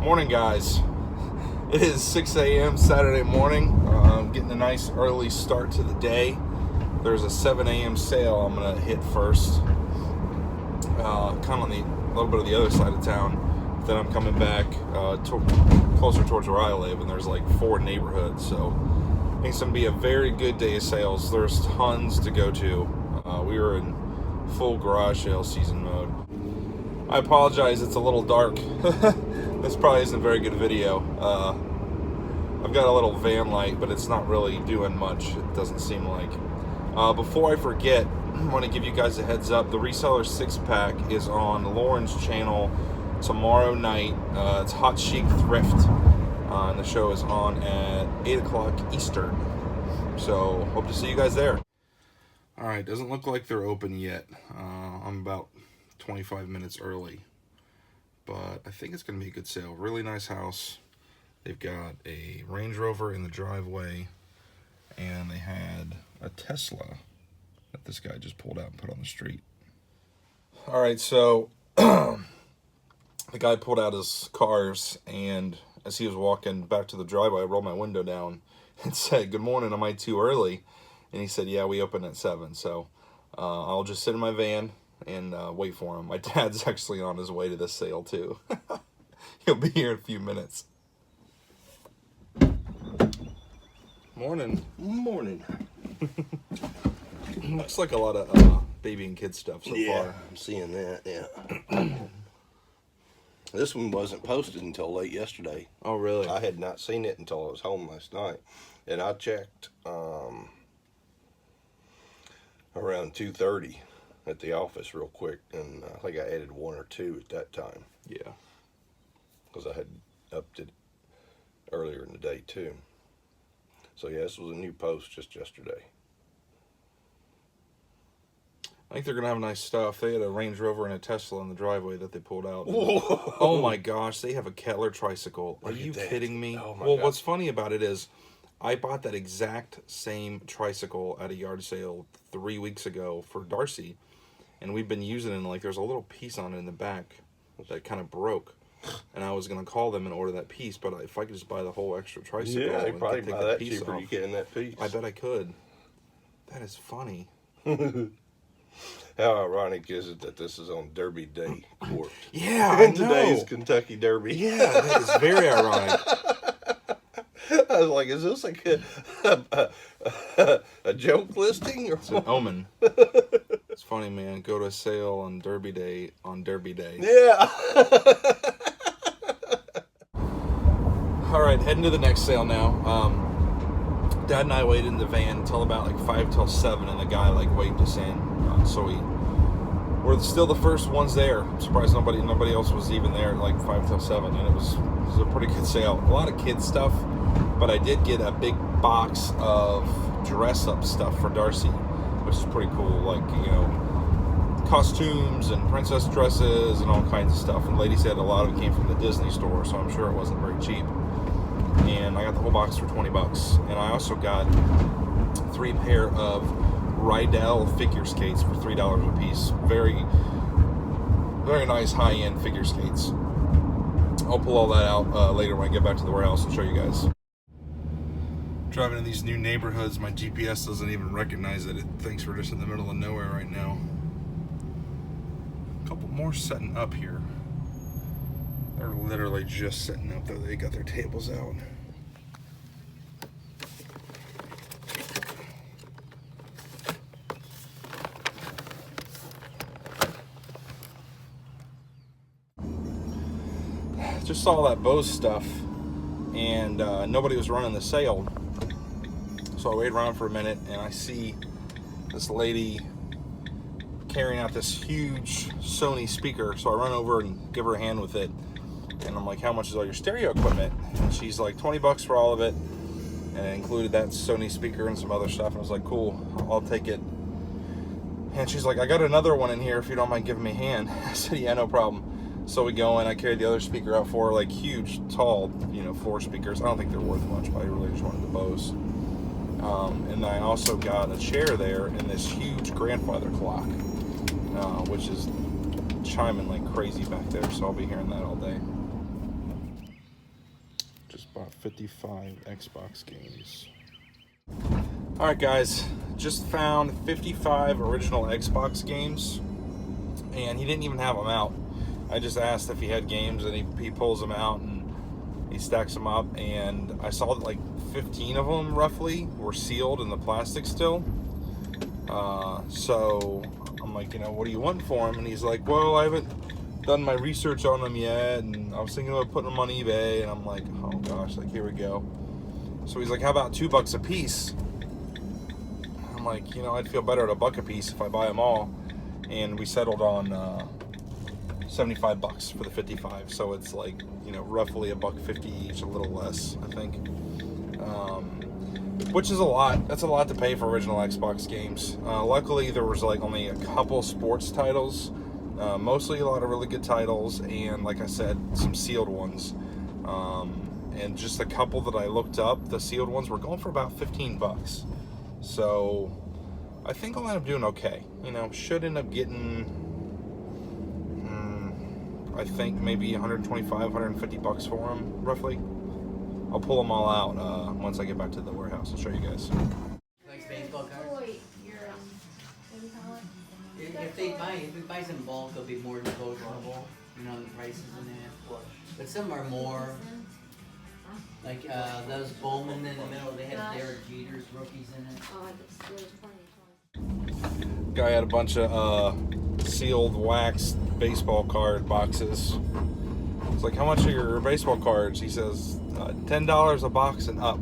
Morning, guys. It is 6 a.m. Saturday morning. Getting a nice early start to the day. There's a 7 a.m. sale I'm going to hit first. Kind of on a little bit of the other side of town. Then I'm coming back closer towards where I live, and there's like 4 neighborhoods. So I think it's going to be a very good day of sales. There's tons to go to. We were in full garage sale season mode. I apologize, it's a little dark. This probably isn't a very good video. I've got a little van light, but it's not really doing much, it doesn't seem like. Before I forget, I want to give you guys a heads up. The Reseller 6-pack is on Lauren's channel tomorrow night. It's Hot Chic Thrift, and the show is on at 8 o'clock Eastern. So, hope to see you guys there. Alright, doesn't look like they're open yet. I'm about 25 minutes early. But I think it's going to be a good sale. Really nice house. They've got a Range Rover in the driveway. And they had a Tesla that this guy just pulled out and put on the street. Alright, so the guy pulled out his cars, and as he was walking back to the driveway, I rolled my window down and said, "Good morning, am I too early?" And he said, "Yeah, we open at 7. So I'll just sit in my van and wait for him." My dad's actually on his way to this sale too. He'll be here in a few minutes. Morning. Morning. Looks like a lot of baby and kid stuff so far. I'm seeing that, yeah. This one wasn't posted until late yesterday. Oh, really? I had not seen it until I was home last night. And I checked around 2:30 at the office real quick, and I think I added 1 or 2 at that time. Yeah. Because I had upped it earlier in the day too. So yeah, this was a new post just yesterday. I think they're going to have nice stuff. They had a Range Rover and a Tesla in the driveway that they pulled out. Whoa. Oh my gosh, they have a Kettler tricycle. Are you kidding me? Oh my Well, God. what's funny about it is I bought that exact same tricycle at a yard sale 3 weeks ago for Darcy, and we've been using it, and like there's a little piece on it in the back that kind of broke. And I was going to call them and order that piece, but if I could just buy the whole extra tricycle, Yeah, they and probably take buy the that piece cheaper. off, You getting that piece? I bet I could. That is funny. How ironic is it that this is on Derby Day court? Yeah, I know. Today's Kentucky Derby. Yeah, that is very ironic. I was like, is this like a joke listing? Or It's an omen. It's funny, man. Go to a sale on Derby Day Yeah. All right, heading to the next sale now. Dad and I waited in the van until about like 5 till 7, and the guy like waved us in. So we're still the first ones there. I'm surprised nobody else was even there at like 5 till 7, and it was a pretty good sale. A lot of kids stuff, but I did get a big box of dress up stuff for Darcy, which is pretty cool. Like, you know, costumes and princess dresses and all kinds of stuff. And the lady said a lot of it came from the Disney store, so I'm sure it wasn't very cheap. And I got the whole box for $20. And I also got 3 pair of Rydell figure skates for $3 a piece. Very, very nice high-end figure skates. I'll pull all that out later when I get back to the warehouse and show you guys. Driving in these new neighborhoods, my GPS doesn't even recognize it. It thinks we're just in the middle of nowhere right now. A couple more setting up here. They're literally just setting up, though. They got their tables out. Just saw that Bose stuff, and nobody was running the sale. So I waited around for a minute, and I see this lady carrying out this huge Sony speaker. So I run over and give her a hand with it. And I'm like, "How much is all your stereo equipment?" And she's like, $20 for all of it. And it included that Sony speaker and some other stuff. And I was like, "Cool, I'll take it." And she's like, "I got another one in here if you don't mind giving me a hand." I said, "Yeah, no problem." So we go in, I carried the other speaker out for her, like huge, tall, you know, 4 speakers. I don't think they're worth much, but I really just wanted the Bose. And I also got a chair there and this huge grandfather clock, which is chiming like crazy back there, so I'll be hearing that all day. 55 Xbox games. All right, guys, just found 55 original Xbox games, and he didn't even have them out. I just asked if he had games, and he pulls them out and he stacks them up, and I saw that like 15 of them roughly were sealed in the plastic still. So I'm like, what do you want for them? And he's like, well, I haven't done my research on them yet, and I was thinking about putting them on eBay. And I'm like, oh gosh, like here we go. So he's like, how about $2 a piece? I'm like, I'd feel better at $1 a piece if I buy them all. And we settled on $75 for the 55. So it's like, roughly $1.50 each, a little less, I think. Which is a lot. That's a lot to pay for original Xbox games. Luckily, there was like only a couple sports titles. Mostly a lot of really good titles, and like I said, some sealed ones. And just a couple that I looked up, the sealed ones were going for about $15. So I think I'll end up doing okay. Should end up getting, I think maybe $125, $150 for them, roughly. I'll pull them all out once I get back to the warehouse. I'll show you guys. Like baseball cards? What do you call it? If we buy some bulk, it'll be more negotiable, the prices in it. But some are more, like those Bowman in the middle, they had Derek Jeter's rookies in it. Guy had a bunch of sealed waxed baseball card boxes. It's like, how much are your baseball cards? He says, $10 a box and up.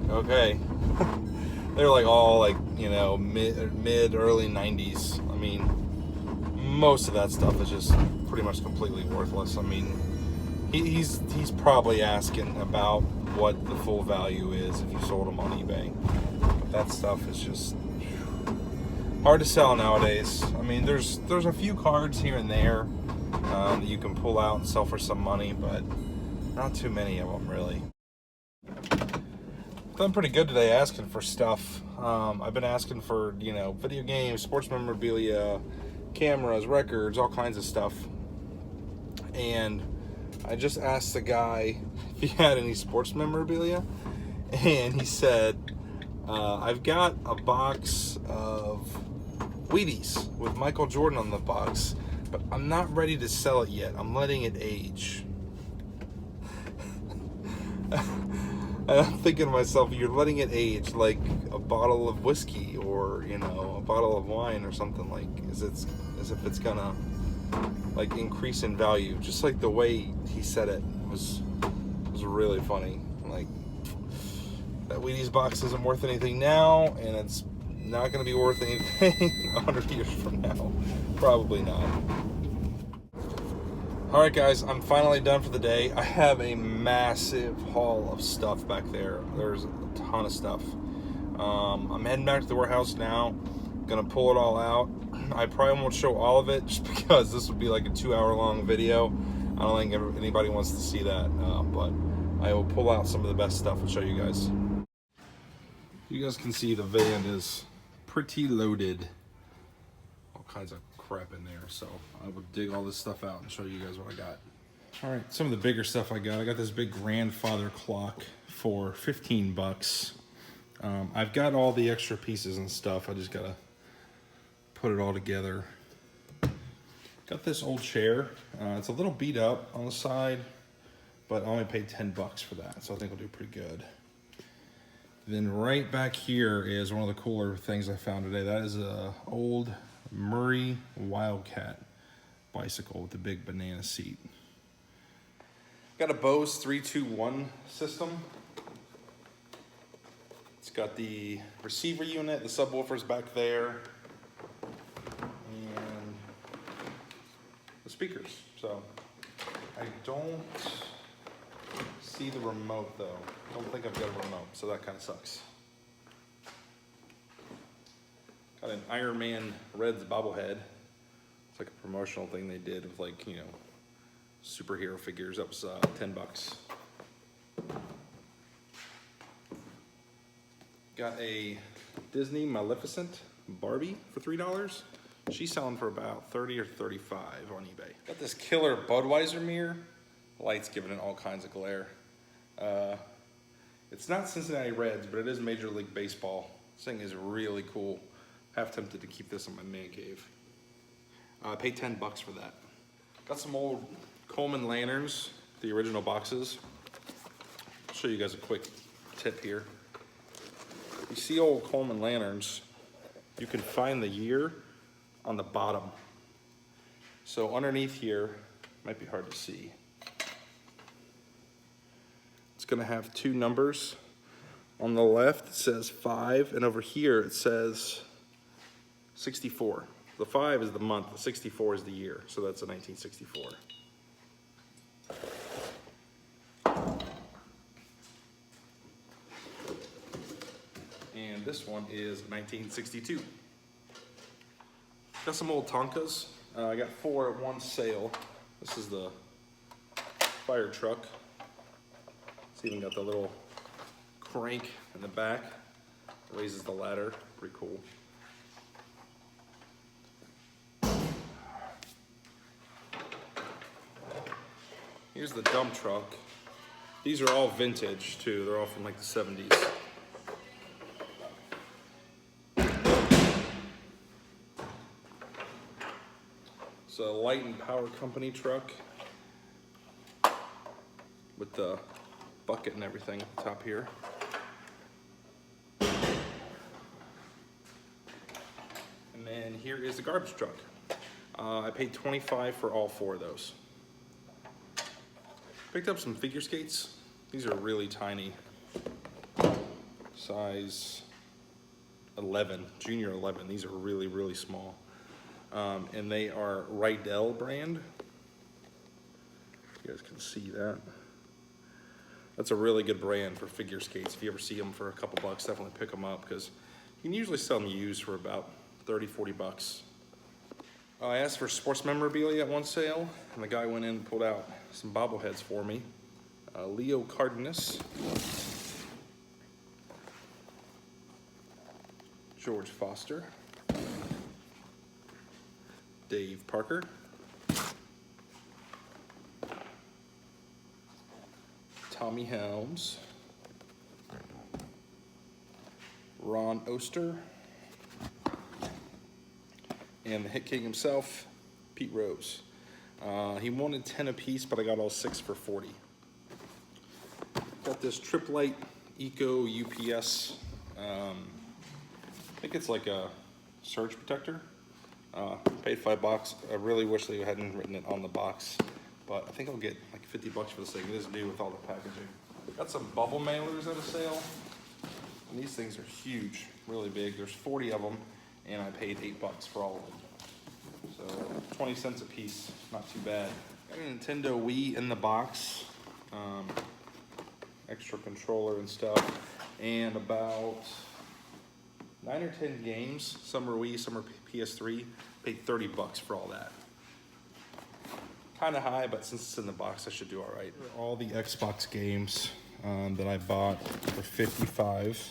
Okay. They're like all like, mid early 90s. I mean, most of that stuff is just pretty much completely worthless. I mean, he's probably asking about what the full value is if you sold them on eBay. But that stuff is just hard to sell nowadays. I mean, there's a few cards here and there that you can pull out and sell for some money, but not too many of them really. Done pretty good today asking for stuff. I've been asking for, video games, sports memorabilia, cameras, records, all kinds of stuff. And I just asked the guy if he had any sports memorabilia, and he said, I've got a box of Wheaties with Michael Jordan on the box, but I'm not ready to sell it yet. I'm letting it age. I'm thinking to myself, you're letting it age like a bottle of whiskey or, a bottle of wine or something, like as if it's gonna like increase in value. Just like the way he said it was really funny. Like, that Wheaties box isn't worth anything now, and it's not gonna be worth anything 100 years from now. Probably not. Alright guys, I'm finally done for the day. I have a massive haul of stuff back there. There's a ton of stuff. I'm heading back to the warehouse now. Gonna pull it all out. I probably won't show all of it just because this would be like a 2-hour long video. I don't think anybody wants to see that, but I will pull out some of the best stuff and show you guys. You guys can see the van is pretty loaded. All kinds of crap in there, so I will dig all this stuff out and show you guys what I got. All right, some of the bigger stuff I got this big grandfather clock for $15. I've got all the extra pieces and stuff. I just gotta put it all together. Got this old chair. It's a little beat up on the side, but I only paid $10 for that, so I think I'll do pretty good. Then right back here is one of the cooler things I found today. That is a old Murray Wildcat bicycle with the big banana seat. Got a Bose 321 system. It's got the receiver unit, the subwoofer's back there, and the speakers. So I don't see the remote though. Don't think I've got a remote, so that kind of sucks. Got an Iron Man Reds bobblehead. It's like a promotional thing they did with, like, superhero figures. That was $10. Got a Disney Maleficent Barbie for $3. She's selling for about $30 or $35 on eBay. Got this killer Budweiser mirror. The light's giving it all kinds of glare. It's not Cincinnati Reds, but it is Major League Baseball. This thing is really cool. Half tempted to keep this in my man cave. I paid $10 for that. Got some old Coleman lanterns, the original boxes. I'll show you guys a quick tip here. You see old Coleman lanterns, you can find the year on the bottom. So underneath here, might be hard to see. It's gonna have two numbers. On the left, it says 5, and over here it says 64. The 5 is the month, the 64 is the year, so that's a 1964. And this one is 1962. Got some old Tonkas. I got 4 at one sale. This is the fire truck. It's even got the little crank in the back. Raises the ladder. Pretty cool. Here's the dump truck. These are all vintage too. They're all from like the 70s. It's a Light and Power Company truck with the bucket and everything at the top here. And then here is the garbage truck. I paid $25 for all 4 of those. Picked up some figure skates. These are really tiny. Size 11, junior 11. These are really, really small. And they are Rydell brand. You guys can see that. That's a really good brand for figure skates. If you ever see them for a couple bucks, definitely pick them up because you can usually sell them used for about 30, 40 bucks. I asked for sports memorabilia at one sale, and the guy went in and pulled out some bobbleheads for me. Leo Cardenas, George Foster, Dave Parker, Tommy Helms, Ron Oster, and the Hit King himself, Pete Rose. He wanted 10 apiece, but I got all 6 for 40. Got this Trip Light Eco UPS. I think it's like a surge protector. Paid $5. I really wish they hadn't written it on the box, but I think I'll get like 50 bucks for this thing. It is new with all the packaging. Got some bubble mailers at a sale, and these things are huge, really big. There's 40 of them, and I paid $8 for all of them. So 20 cents a piece, not too bad. Got a Nintendo Wii in the box, extra controller and stuff, and about 9 or 10 games. Some are Wii, some are PS3. Paid $30 for all that. Kind of high, but since it's in the box, I should do all right. All the Xbox games that I bought for $55.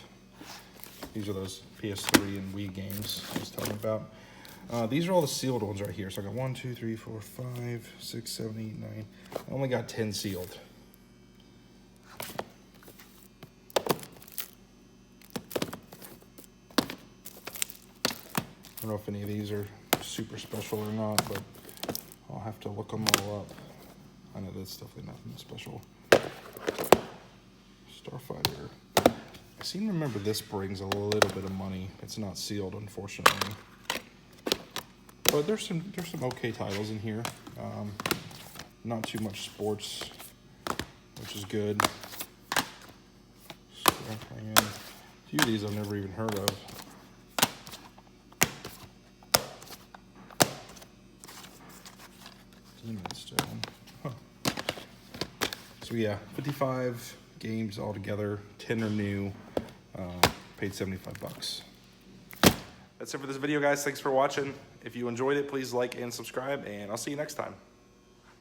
These are those PS3 and Wii games I was talking about. These are all the sealed ones right here. So I got 1, 2, 3, 4, 5, 6, 7, 8, 9. I only got 10 sealed. I don't know if any of these are super special or not, but I'll have to look them all up. I know that's definitely nothing special. Starfighter. I seem to remember this brings a little bit of money. It's not sealed, unfortunately. But there's some okay titles in here. Not too much sports, which is good. A few of these I've never even heard of. Stone. Huh. So yeah, 55 games altogether, 10 are new, paid $75. That's it for this video, guys. Thanks for watching. If you enjoyed it, please like and subscribe, and I'll see you next time.